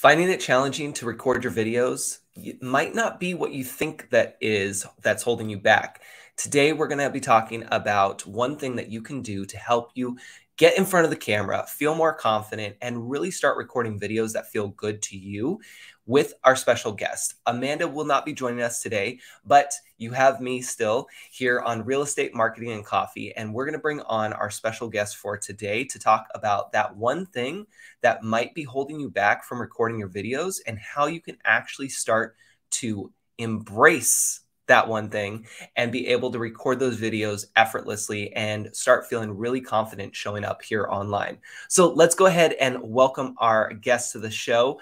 Finding it challenging to record your videos might not be what you think that's holding you back. Today, we're going to be talking about one thing that you can do to help you get in front of the camera, feel more confident, and really start recording videos that feel good to you with our special guest. Amanda will not be joining us today, but you have me still here on Real Estate Marketing and Coffee, and we're going to bring on our special guest for today to talk about that one thing that might be holding you back from recording your videos and how you can actually start to embrace that one thing and be able to record those videos effortlessly and start feeling really confident showing up here online. So let's go ahead and welcome our guest to the show.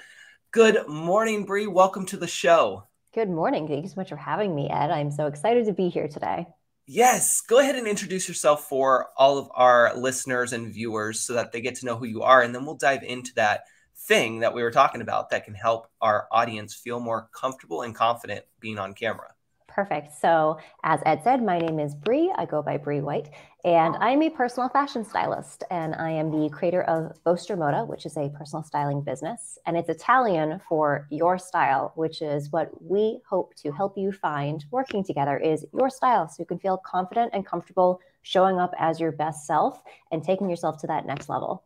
Good morning, Bree. Welcome to the show. Good morning. Thank you so much for having me, Ed. I'm so excited to be here today. Yes. Go ahead and introduce yourself for all of our listeners and viewers so that they get to know who you are. And then we'll dive into that thing that we were talking about that can help our audience feel more comfortable and confident being on camera. Perfect. So as Ed said, my name is Bree. I go by Brianna White, and I'm a personal fashion stylist. And I am the creator of Boaster Moda, which is a personal styling business. And it's Italian for your style, which is what we hope to help you find working together is your style. So you can feel confident and comfortable showing up as your best self and taking yourself to that next level.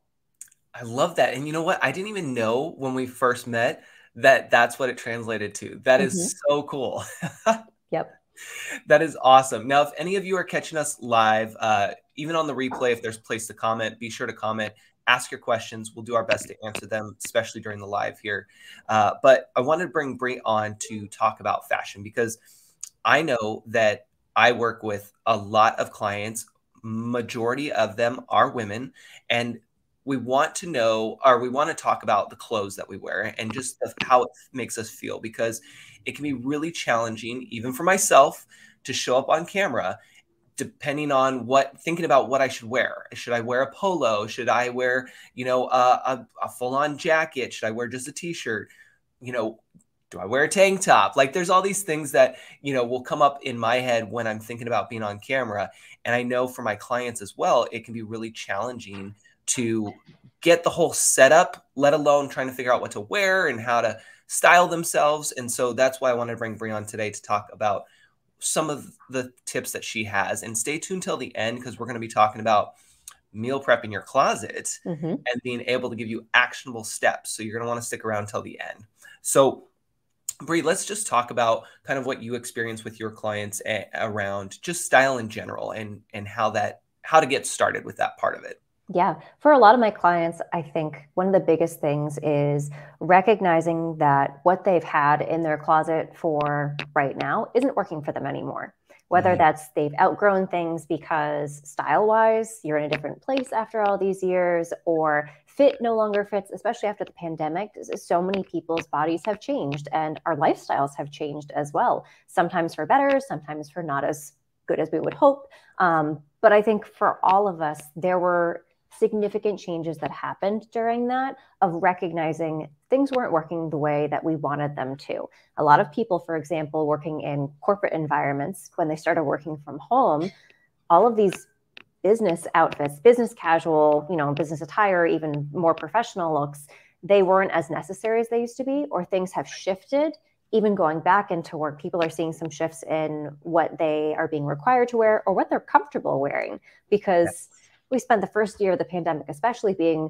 I love that. And you know what? I didn't even know when we first met that that's what it translated to. That is so cool. Yep. That is awesome. Now, if any of you are catching us live, even on the replay, if there's a place to comment, be sure to comment, ask your questions. We'll do our best to answer them, especially during the live here. But I wanted to bring Bree on to talk about fashion because I know that I work with a lot of clients. Majority of them are women, and we want to know, or we want to talk about the clothes that we wear and just how it makes us feel, because it can be really challenging, even for myself, to show up on camera, depending on thinking about what I should wear. Should I wear a polo? Should I wear, a full-on jacket? Should I wear just a t-shirt? Do I wear a tank top? Like, there's all these things that, will come up in my head when I'm thinking about being on camera. And I know for my clients as well, it can be really challenging to get the whole setup, let alone trying to figure out what to wear and how to style themselves. And so that's why I wanted to bring Bree on today to talk about some of the tips that she has. And stay tuned till the end, because we're going to be talking about meal prep in your closet and being able to give you actionable steps. So you're going to want to stick around till the end. So Bree, let's just talk about kind of what you experience with your clients around just style in general and how to get started with that part of it. Yeah. For a lot of my clients, I think one of the biggest things is recognizing that what they've had in their closet for right now isn't working for them anymore. Whether that's they've outgrown things because style-wise, you're in a different place after all these years, or fit no longer fits, especially after the pandemic. So many people's bodies have changed and our lifestyles have changed as well. Sometimes for better, sometimes for not as good as we would hope. But I think for all of us, there were significant changes that happened during that, of recognizing things weren't working the way that we wanted them to. A lot of people, for example, working in corporate environments, when they started working from home, all of these business outfits, business casual, business attire, even more professional looks, they weren't as necessary as they used to be, or things have shifted. Even going back into work, people are seeing some shifts in what they are being required to wear or what they're comfortable wearing, because we spent the first year of the pandemic especially being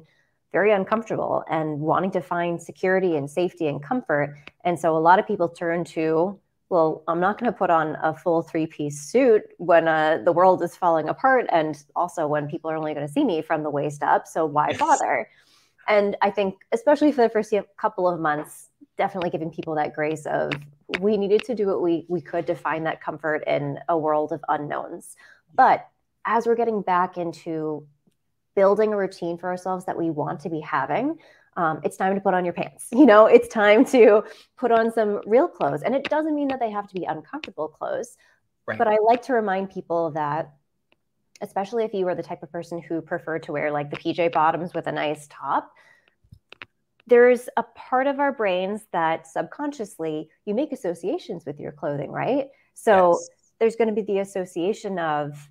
very uncomfortable and wanting to find security and safety and comfort. And so a lot of people turn to, well, I'm not going to put on a full 3-piece suit when the world is falling apart, and also when people are only going to see me from the waist up. So why bother? And I think, especially for the first couple of months, definitely giving people that grace of, we needed to do what we could to find that comfort in a world of unknowns. But as we're getting back into building a routine for ourselves that we want to be having, it's time to put on your pants. It's time to put on some real clothes. And it doesn't mean that they have to be uncomfortable clothes. Right. But I like to remind people that, especially if you are the type of person who preferred to wear like the PJ bottoms with a nice top, there's a part of our brains that subconsciously you make associations with your clothing, right? So there's going to be the association of,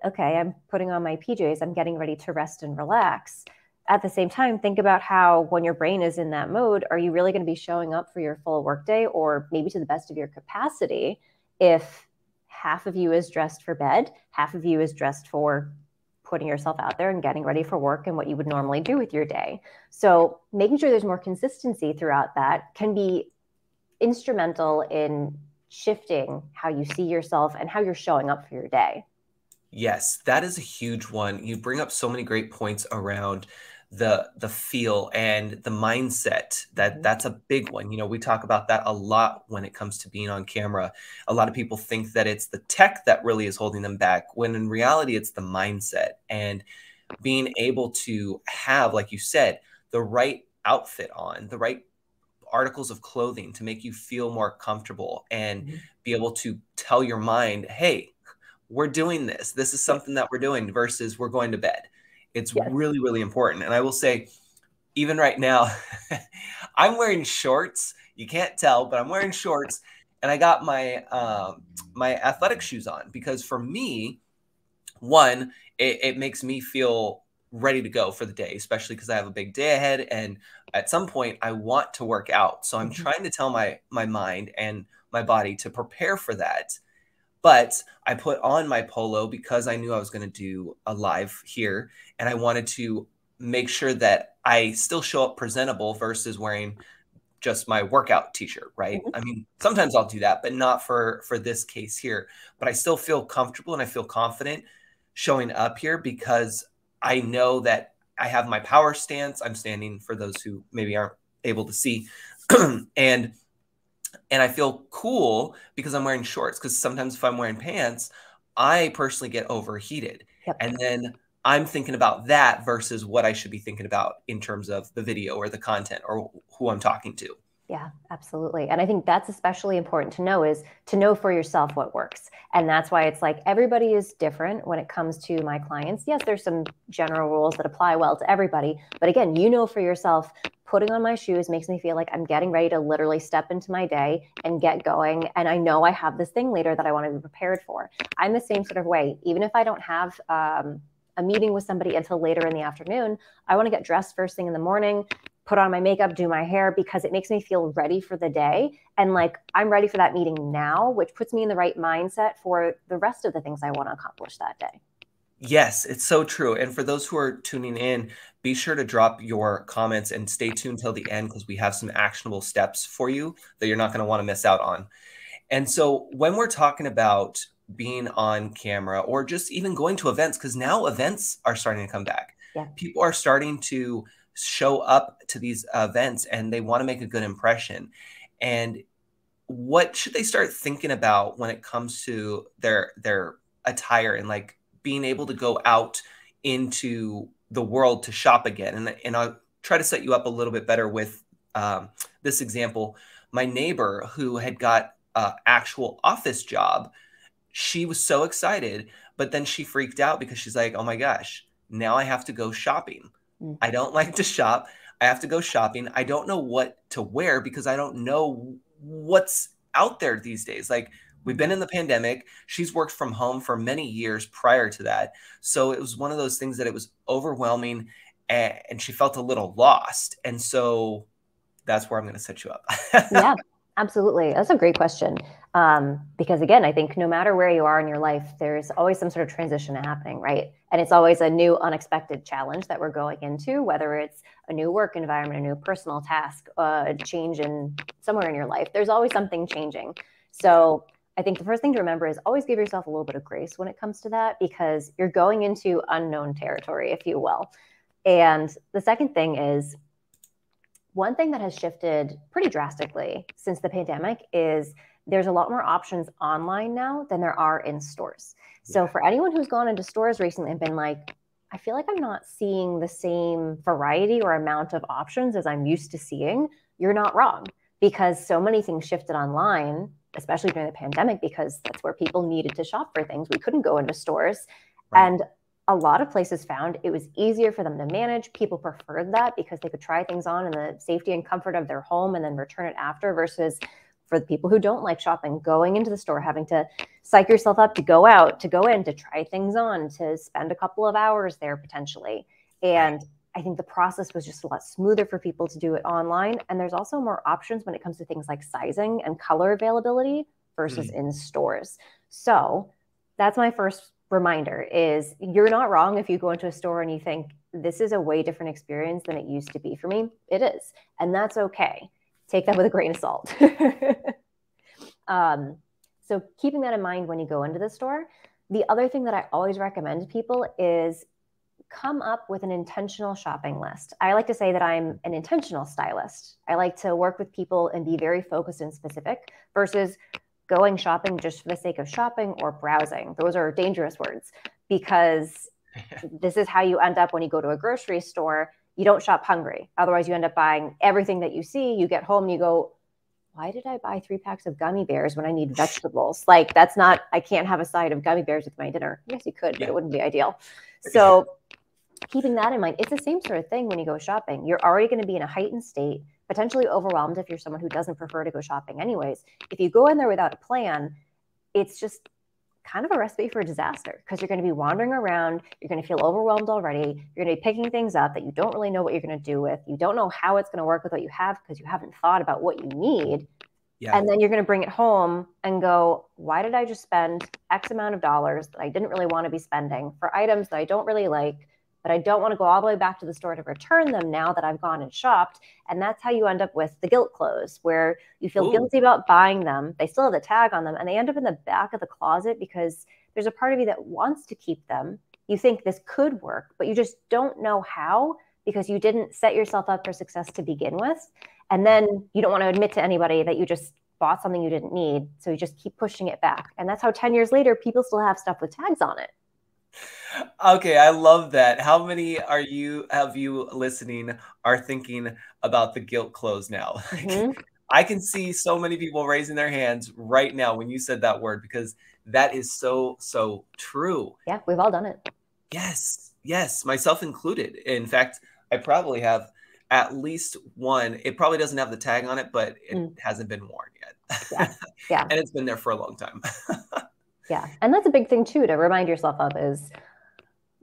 okay, I'm putting on my PJs, I'm getting ready to rest and relax. at the same time, think about how when your brain is in that mode, are you really going to be showing up for your full workday or maybe to the best of your capacity if half of you is dressed for bed, half of you is dressed for putting yourself out there and getting ready for work and what you would normally do with your day. So making sure there's more consistency throughout that can be instrumental in shifting how you see yourself and how you're showing up for your day. Yes, that is a huge one. You bring up so many great points around the feel and the mindset. That's a big one. You know, we talk about that a lot when it comes to being on camera. A lot of people think that it's the tech that really is holding them back, when in reality it's the mindset and being able to have, like you said, the right outfit on, the right articles of clothing to make you feel more comfortable and be able to tell your mind, hey, we're doing this. This is something that we're doing versus we're going to bed. It's really, really important. And I will say, even right now, I'm wearing shorts. You can't tell, but I'm wearing shorts, and I got my my athletic shoes on because for me, one, it makes me feel ready to go for the day, especially because I have a big day ahead. And at some point, I want to work out. So I'm trying to tell my mind and my body to prepare for that. But I put on my polo because I knew I was going to do a live here, and I wanted to make sure that I still show up presentable versus wearing just my workout t-shirt, right? I mean, sometimes I'll do that, but not for this case here. But I still feel comfortable and I feel confident showing up here because I know that I have my power stance. I'm standing for those who maybe aren't able to see. And I feel cool because I'm wearing shorts, because sometimes if I'm wearing pants, I personally get overheated. And then I'm thinking about that versus what I should be thinking about in terms of the video or the content or who I'm talking to. Yeah, absolutely. And I think that's especially important to know, is to know for yourself what works. And that's why it's like everybody is different when it comes to my clients. Yes, there's some general rules that apply well to everybody. But again, you know for yourself, putting on my shoes makes me feel like I'm getting ready to literally step into my day and get going. And I know I have this thing later that I want to be prepared for. I'm the same sort of way. Even if I don't have a meeting with somebody until later in the afternoon, I want to get dressed first thing in the morning, put on my makeup, do my hair, because it makes me feel ready for the day. And like, I'm ready for that meeting now, which puts me in the right mindset for the rest of the things I want to accomplish that day. Yes, it's so true. And for those who are tuning in, be sure to drop your comments and stay tuned till the end, because we have some actionable steps for you that you're not going to want to miss out on. And so when we're talking about being on camera or just even going to events, because now events are starting to come back. People are starting to show up to these events and they want to make a good impression. And what should they start thinking about when it comes to their attire and like being able to go out into the world to shop again? And I'll try to set you up a little bit better with this example. My neighbor who had got an actual office job, she was so excited, but then she freaked out because she's like, oh my gosh, now I have to go shopping. I don't like to shop. I have to go shopping. I don't know what to wear because I don't know what's out there these days. Like, we've been in the pandemic. She's worked from home for many years prior to that. So it was one of those things that it was overwhelming and she felt a little lost. And so that's where I'm going to set you up. Yeah, absolutely. That's a great question. Because again, I think no matter where you are in your life, there's always some sort of transition happening, right? And it's always a new unexpected challenge that we're going into, whether it's a new work environment, a new personal task, a change in somewhere in your life. There's always something changing. So I think the first thing to remember is always give yourself a little bit of grace when it comes to that, because you're going into unknown territory, if you will. And the second thing is, one thing that has shifted pretty drastically since the pandemic is there's a lot more options online now than there are in stores. So for anyone who's gone into stores recently and been like, I feel like I'm not seeing the same variety or amount of options as I'm used to seeing, you're not wrong, because so many things shifted online, especially during the pandemic, because that's where people needed to shop for things. We couldn't go into stores. And a lot of places found it was easier for them to manage. People preferred that because they could try things on in the safety and comfort of their home and then return it after, versus for the people who don't like shopping, going into the store, having to psych yourself up to go out, to go in, to try things on, to spend a couple of hours there potentially. And I think the process was just a lot smoother for people to do it online. And there's also more options when it comes to things like sizing and color availability versus in stores. So that's my first reminder is you're not wrong if you go into a store and you think this is a way different experience than it used to be for me. It is. And that's okay. Take that with a grain of salt. So keeping that in mind when you go into the store. The other thing that I always recommend to people is come up with an intentional shopping list. I like to say that I'm an intentional stylist. I like to work with people and be very focused and specific versus going shopping just for the sake of shopping or browsing. Those are dangerous words because this is how you end up when you go to a grocery store. You don't shop hungry. Otherwise, you end up buying everything that you see. You get home, you go, why did I buy 3 packs of gummy bears when I need vegetables? Like that's not, I can't have a side of gummy bears with my dinner. Yes, you could, but it wouldn't be ideal. So keeping that in mind, it's the same sort of thing when you go shopping. You're already going to be in a heightened state, potentially overwhelmed if you're someone who doesn't prefer to go shopping anyways. If you go in there without a plan, it's just kind of a recipe for disaster because you're going to be wandering around. You're going to feel overwhelmed already. You're going to be picking things up that you don't really know what you're going to do with. You don't know how it's going to work with what you have because you haven't thought about what you need. Yeah. And then you're going to bring it home and go, why did I just spend X amount of dollars that I didn't really want to be spending for items that I don't really like, but I don't want to go all the way back to the store to return them now that I've gone and shopped. And that's how you end up with the guilt clothes, where you feel guilty about buying them. They still have the tag on them and they end up in the back of the closet because there's a part of you that wants to keep them. You think this could work, but you just don't know how because you didn't set yourself up for success to begin with. And then you don't want to admit to anybody that you just bought something you didn't need. So you just keep pushing it back. And that's how 10 years later, people still have stuff with tags on it. Okay, I love that. How many of you listening are thinking about the guilt clothes now? I can see so many people raising their hands right now when you said that word because that is so true. Yeah, we've all done it. Yes, myself included. In fact, I probably have at least one. It probably doesn't have the tag on it, but it hasn't been worn yet. Yeah. And it's been there for a long time. Yeah. And that's a big thing too, to remind yourself of is,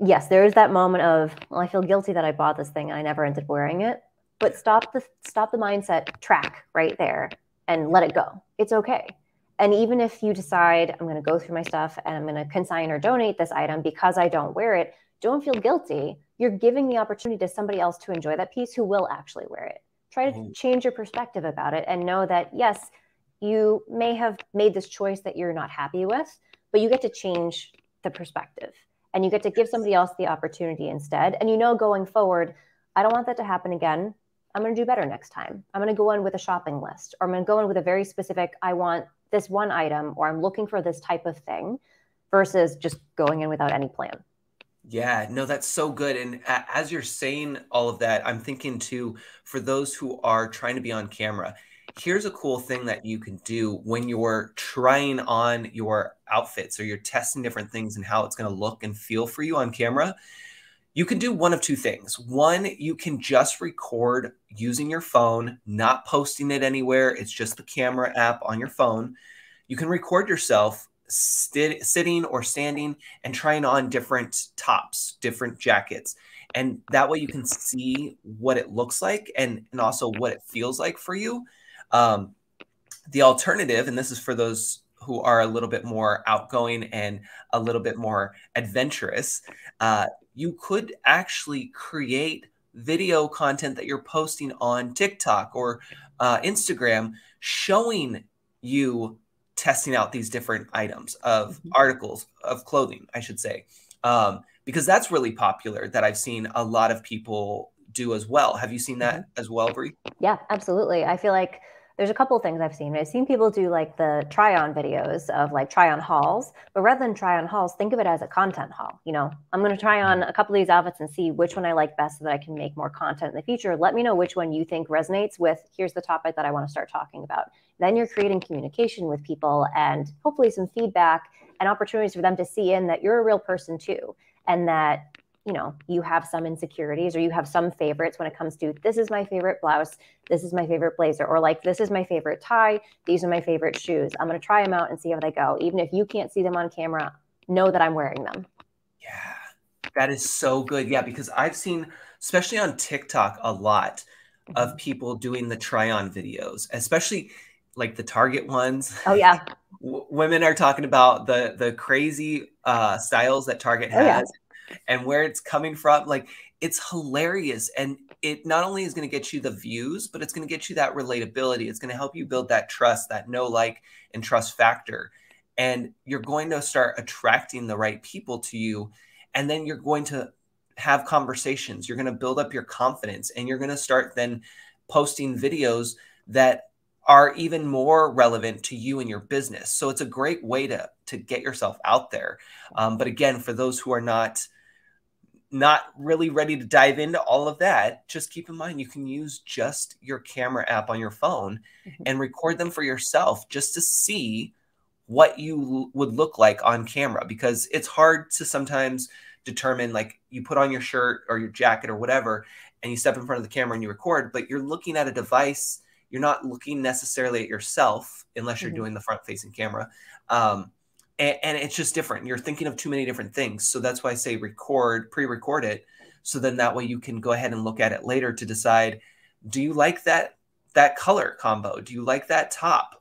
yes, there is that moment of, well, I feel guilty that I bought this thing and I never ended up wearing it, but stop the mindset track right there and let it go. It's okay. And even if you decide I'm going to go through my stuff and I'm going to consign or donate this item because I don't wear it, don't feel guilty. You're giving the opportunity to somebody else to enjoy that piece who will actually wear it. Try to change your perspective about it and know that, yes, you may have made this choice that you're not happy with, but you get to change the perspective and you get to give somebody else the opportunity instead. And you know, going forward, I don't want that to happen again. I'm going to do better next time. I'm going to go in with a shopping list, or I'm going to go in with a very specific, I want this one item, or I'm looking for this type of thing versus just going in without any plan. Yeah, no, that's so good. And as you're saying all of that, I'm thinking too, for those who are trying to be on camera, here's a cool thing that you can do when you're trying on your outfits or you're testing different things and how it's going to look and feel for you on camera. You can do one of two things. One, you can just record using your phone, not posting it anywhere. It's just the camera app on your phone. You can record yourself sitting or standing and trying on different tops, different jackets. And that way you can see what it looks like and also what it feels like for you. The alternative, and this is for those who are a little bit more outgoing and a little bit more adventurous, you could actually create video content that you're posting on TikTok or Instagram showing you testing out these different items of articles of clothing, I should say, because that's really popular that I've seen a lot of people do as well. Have you seen that as well, Bri? Yeah, absolutely. I feel like there's a couple of things I've seen. I've seen people do like the try on videos of like try on hauls, but rather than try on hauls, think of it as a content haul. You know, I'm going to try on a couple of these outfits and see which one I like best so that I can make more content in the future. Let me know which one you think resonates with, here's the topic that I want to start talking about. Then you're creating communication with people and hopefully some feedback and opportunities for them to see in that you're a real person too. And that, you know, you have some insecurities or you have some favorites when it comes to, this is my favorite blouse, this is my favorite blazer, or like, this is my favorite tie, these are my favorite shoes. I'm going to try them out and see how they go. Even if you can't see them on camera, know that I'm wearing them. Yeah, that is so good. Yeah, because I've seen especially on TikTok, a lot of people doing the try-on videos, especially like the Target ones. Oh yeah. Women are talking about the crazy styles that Target Oh yeah. has and where it's coming from. Like, it's hilarious. And it not only is going to get you the views, but it's going to get you that relatability. It's going to help you build that trust, that know, like, and trust factor. And you're going to start attracting the right people to you. And then you're going to have conversations. You're going to build up your confidence, and you're going to start then posting videos that are even more relevant to you and your business. So it's a great way to get yourself out there. But again, for those who are not really ready to dive into all of that, just keep in mind you can use just your camera app on your phone and record them for yourself just to see what you would look like on camera, because it's hard to sometimes determine, like, you put on your shirt or your jacket or whatever and you step in front of the camera and you record, but you're looking at a device. You're not looking necessarily at yourself unless you're doing the front facing camera. And it's just different. You're thinking of too many different things. So that's why I say pre-record it. So then that way you can go ahead and look at it later to decide, do you like that color combo? Do you like that top?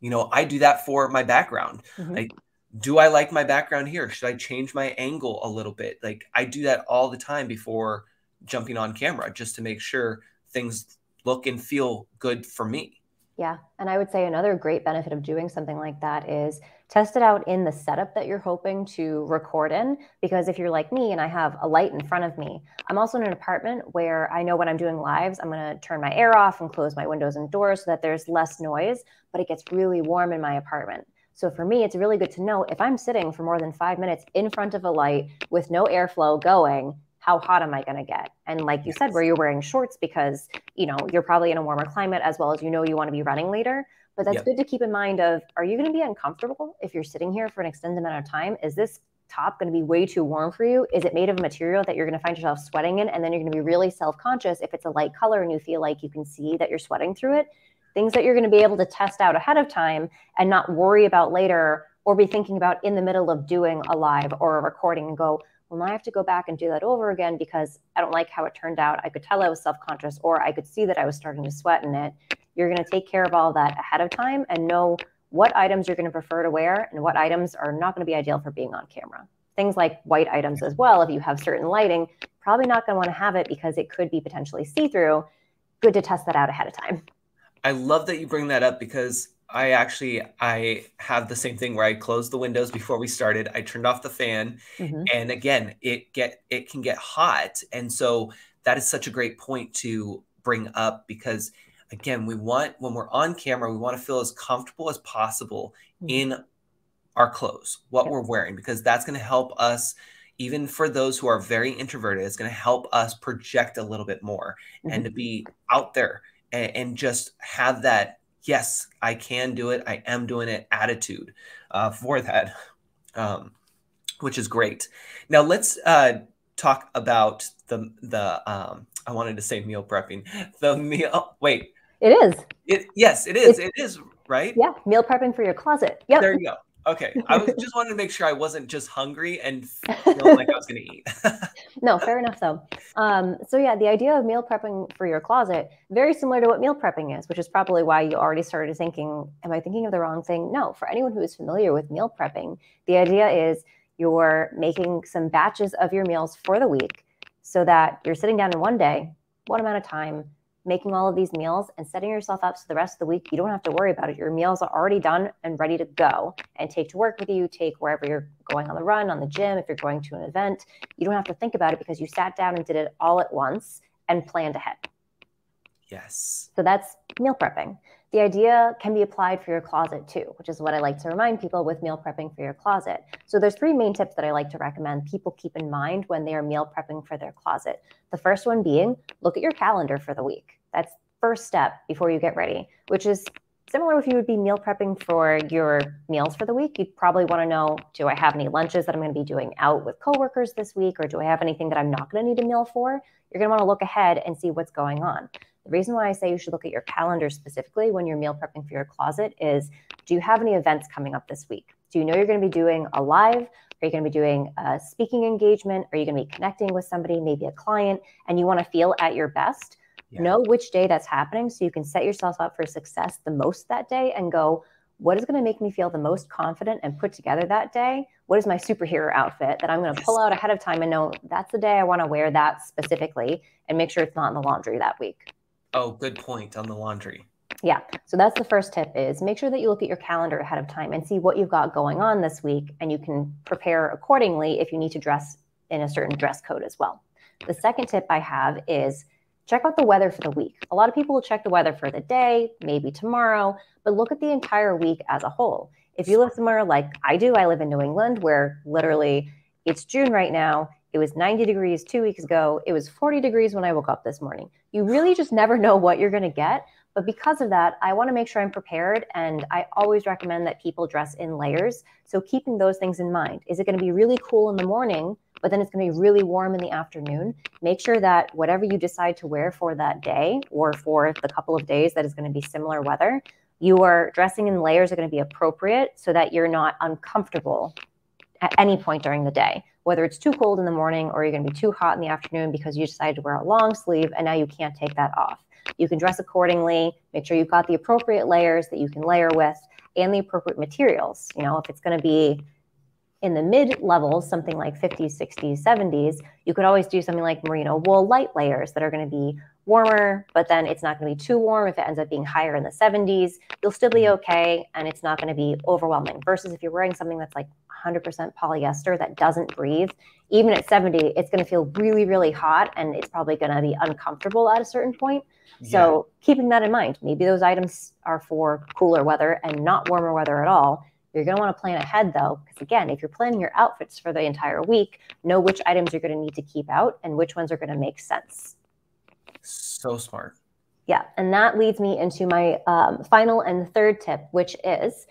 You know, I do that for my background. Like, do I like my background here? Should I change my angle a little bit? Like, I do that all the time before jumping on camera, just to make sure things look and feel good for me. Yeah. And I would say another great benefit of doing something like that is test it out in the setup that you're hoping to record in. Because if you're like me and I have a light in front of me, I'm also in an apartment where I know when I'm doing lives, I'm going to turn my air off and close my windows and doors so that there's less noise, but it gets really warm in my apartment. So for me, it's really good to know if I'm sitting for more than 5 minutes in front of a light with no airflow going, how hot am I going to get? And like you said, where you're wearing shorts because, you know, you're probably in a warmer climate, as well as, you know, you want to be running later. But that's good to keep in mind of, are you going to be uncomfortable if you're sitting here for an extended amount of time? Is this top going to be way too warm for you? Is it made of a material that you're going to find yourself sweating in? And then you're going to be really self-conscious if it's a light color and you feel like you can see that you're sweating through it. Things that you're going to be able to test out ahead of time and not worry about later, or be thinking about in the middle of doing a live or a recording and go, well, now I have to go back and do that over again because I don't like how it turned out. I could tell I was self-conscious, or I could see that I was starting to sweat in it. You're going to take care of all that ahead of time and know what items you're going to prefer to wear and what items are not going to be ideal for being on camera. Things like white items as well. If you have certain lighting, probably not going to want to have it because it could be potentially see-through. Good to test that out ahead of time. I love that you bring that up, because I have the same thing where I closed the windows before we started. I turned off the fan, and again, it can get hot. And so that is such a great point to bring up, because again, when we're on camera, we want to feel as comfortable as possible in our clothes, what we're wearing, because that's going to help us. Even for those who are very introverted, it's going to help us project a little bit more and to be out there and just have that, yes, I can do it, I am doing it attitude for that, which is great. Now let's talk about the I wanted to say meal prepping. The meal, wait. It is. Yes, it is. It is, right? Yeah, meal prepping for your closet. Yep. There you go. Okay. I was just wanted to make sure I wasn't just hungry and feeling like I was going to eat. No, fair enough though. So yeah, the idea of meal prepping for your closet, very similar to what meal prepping is, which is probably why you already started thinking, am I thinking of the wrong thing? No, for anyone who is familiar with meal prepping, the idea is you're making some batches of your meals for the week so that you're sitting down in one day, one amount of time, making all of these meals and setting yourself up so the rest of the week, you don't have to worry about it. Your meals are already done and ready to go and take to work with you, take wherever you're going on the run, on the gym, if you're going to an event. You don't have to think about it because you sat down and did it all at once and planned ahead. Yes. So that's meal prepping. The idea can be applied for your closet too, which is what I like to remind people with meal prepping for your closet. So there's 3 main tips that I like to recommend people keep in mind when they are meal prepping for their closet. The first one being, look at your calendar for the week. That's first step before you get ready, which is similar if you would be meal prepping for your meals for the week. You'd probably want to know, do I have any lunches that I'm going to be doing out with coworkers this week? Or do I have anything that I'm not going to need a meal for? You're going to want to look ahead and see what's going on. The reason why I say you should look at your calendar specifically when you're meal prepping for your closet is, do you have any events coming up this week? So you know you're going to be doing a live, are you going to be doing a speaking engagement? Are you going to be connecting with somebody, maybe a client, and you want to feel at your best? Know which day that's happening so you can set yourself up for success the most that day and go, what is going to make me feel the most confident and put together that day? What is my superhero outfit that I'm going to pull out ahead of time and know that's the day I want to wear that specifically, and make sure it's not in the laundry that week? Oh, good point on the laundry. Yeah. So that's the first tip, is make sure that you look at your calendar ahead of time and see what you've got going on this week, and you can prepare accordingly if you need to dress in a certain dress code as well. The second tip I have is check out the weather for the week. A lot of people will check the weather for the day, maybe tomorrow, but look at the entire week as a whole. If you live somewhere like I do, I live in New England, where literally it's June right now. It was 90 degrees 2 weeks ago. It was 40 degrees when I woke up this morning. You really just never know what you're going to get. But because of that, I want to make sure I'm prepared. And I always recommend that people dress in layers. So keeping those things in mind. Is it going to be really cool in the morning, but then it's going to be really warm in the afternoon? Make sure that whatever you decide to wear for that day, or for the couple of days that is going to be similar weather, your dressing in layers are going to be appropriate so that you're not uncomfortable at any point during the day, whether it's too cold in the morning or you're going to be too hot in the afternoon because you decided to wear a long sleeve and now you can't take that off. You can dress accordingly, make sure you've got the appropriate layers that you can layer with and the appropriate materials. You know, if it's going to be in the mid levels, something like 50s, 60s, 70s, you could always do something like merino wool light layers that are going to be warmer, but then it's not going to be too warm. If it ends up being higher in the 70s, you'll still be okay, and it's not going to be overwhelming. Versus if you're wearing something that's like 100% polyester that doesn't breathe, even at 70, it's going to feel really, really hot, and it's probably going to be uncomfortable at a certain point. So keeping that in mind, maybe those items are for cooler weather and not warmer weather at all. You're going to want to plan ahead, though, because again, if you're planning your outfits for the entire week, know which items you're going to need to keep out and which ones are going to make sense. So smart. Yeah. And that leads me into my final and third tip, which is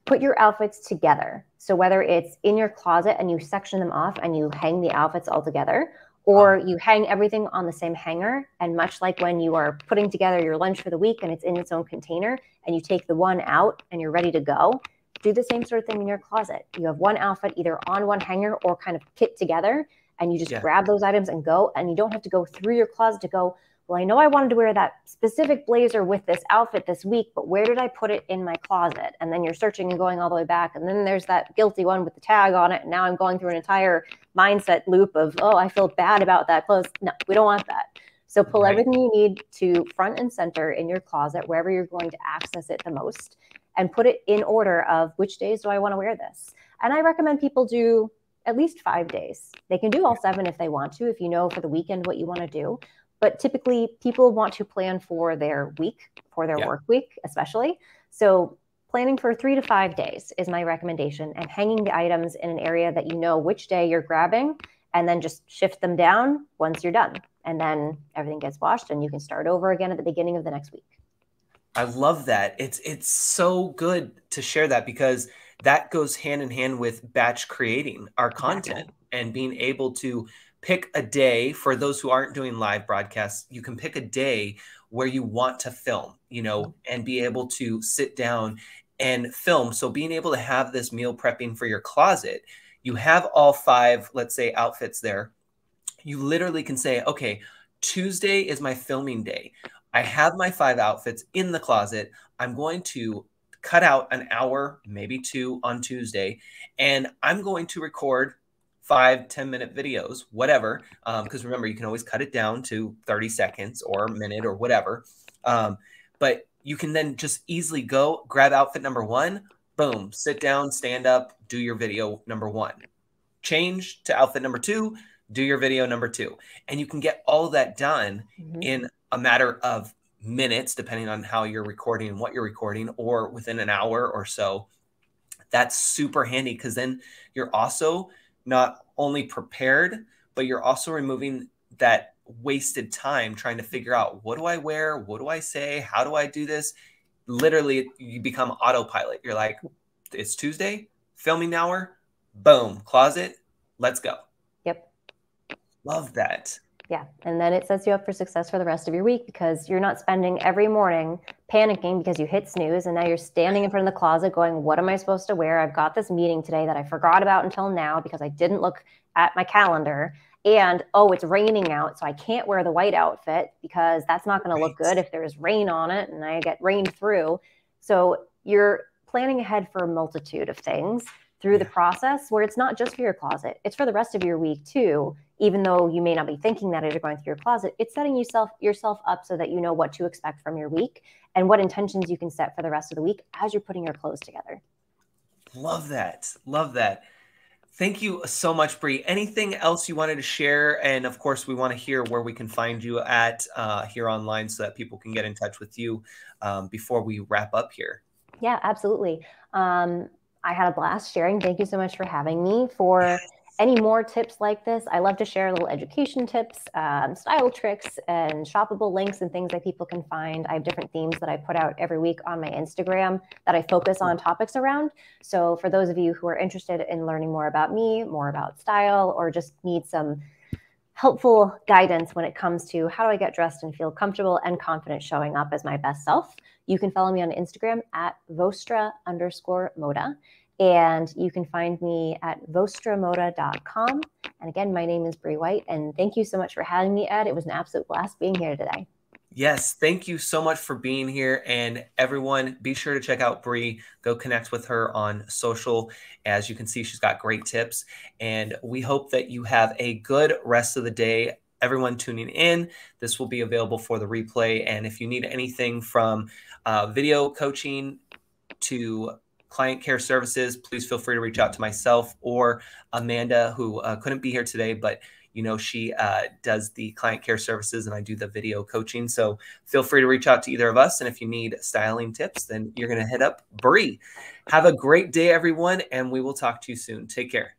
put your outfits together. So whether it's in your closet and you section them off and you hang the outfits all together, or you hang everything on the same hanger, and much like when you are putting together your lunch for the week and it's in its own container and you take the one out and you're ready to go, do the same sort of thing in your closet. You have one outfit either on one hanger or kind of kit together, and you just grab those items and go, and you don't have to go through your closet to go, well, I know I wanted to wear that specific blazer with this outfit this week, but where did I put it in my closet? And then you're searching and going all the way back. And then there's that guilty one with the tag on it. And now I'm going through an entire mindset loop of, oh, I feel bad about that clothes. No, we don't want that. So pull everything you need to front and center in your closet, wherever you're going to access it the most, and put it in order of which days do I want to wear this? And I recommend people do at least 5 days. They can do all 7 if they want to, if you know for the weekend what you want to do. But typically people want to plan for their week, for their work week, especially. So planning for 3 to 5 days is my recommendation, and hanging the items in an area that you know which day you're grabbing, and then just shift them down once you're done. And then everything gets washed and you can start over again at the beginning of the next week. I love that. It's so good to share that, because that goes hand in hand with batch creating our content and being able to pick a day. For those who aren't doing live broadcasts, you can pick a day where you want to film, you know, and be able to sit down and film. So being able to have this meal prepping for your closet, you have all 5, let's say, outfits there. You literally can say, okay, Tuesday is my filming day. I have my 5 outfits in the closet. I'm going to cut out an hour, maybe 2 on Tuesday, and I'm going to record 5-10-minute videos, whatever. Because remember, you can always cut it down to 30 seconds or a minute or whatever. But you can then just easily go grab outfit number 1, boom, sit down, stand up, do your video number 1, change to outfit number 2, do your video number 2. And you can get all that done in a matter of minutes, depending on how you're recording and what you're recording, or within an hour or so. That's super handy, because then you're also not only prepared, but you're also removing that wasted time trying to figure out, what do I wear? What do I say? How do I do this? Literally, you become autopilot. You're like, it's Tuesday, filming hour, boom, closet, let's go. Yep. Love that. Yeah. And then it sets you up for success for the rest of your week, because you're not spending every morning panicking because you hit snooze and now you're standing in front of the closet going, what am I supposed to wear? I've got this meeting today that I forgot about until now because I didn't look at my calendar. And, oh, it's raining out, so I can't wear the white outfit because that's not going to look good if there's rain on it and I get rained through. So you're planning ahead for a multitude of things through the process where it's not just for your closet. It's for the rest of your week too. Even though you may not be thinking that as you're going through your closet, it's setting yourself up so that you know what to expect from your week and what intentions you can set for the rest of the week as you're putting your clothes together. Love that. Love that. Thank you so much, Bri. Anything else you wanted to share? And of course, we want to hear where we can find you at here online so that people can get in touch with you before we wrap up here. Yeah, absolutely. I had a blast sharing. Thank you so much for having me. For any more tips like this, I love to share little education tips, style tricks, and shoppable links and things that people can find. I have different themes that I put out every week on my Instagram that I focus on topics around. So for those of you who are interested in learning more about me, more about style, or just need some helpful guidance when it comes to how do I get dressed and feel comfortable and confident showing up as my best self, you can follow me on Instagram at vostra_moda. And you can find me at vostramoda.com. And again, my name is Bri White. And thank you so much for having me, Ed. It was an absolute blast being here today. Yes, thank you so much for being here. And everyone, be sure to check out Bri. Go connect with her on social. As you can see, she's got great tips. And we hope that you have a good rest of the day. Everyone tuning in, this will be available for the replay. And if you need anything from video coaching to client care services, please feel free to reach out to myself or Amanda, who couldn't be here today, but you know, she does the client care services and I do the video coaching. So feel free to reach out to either of us. And if you need styling tips, then you're going to hit up Bri. Have a great day, everyone. And we will talk to you soon. Take care.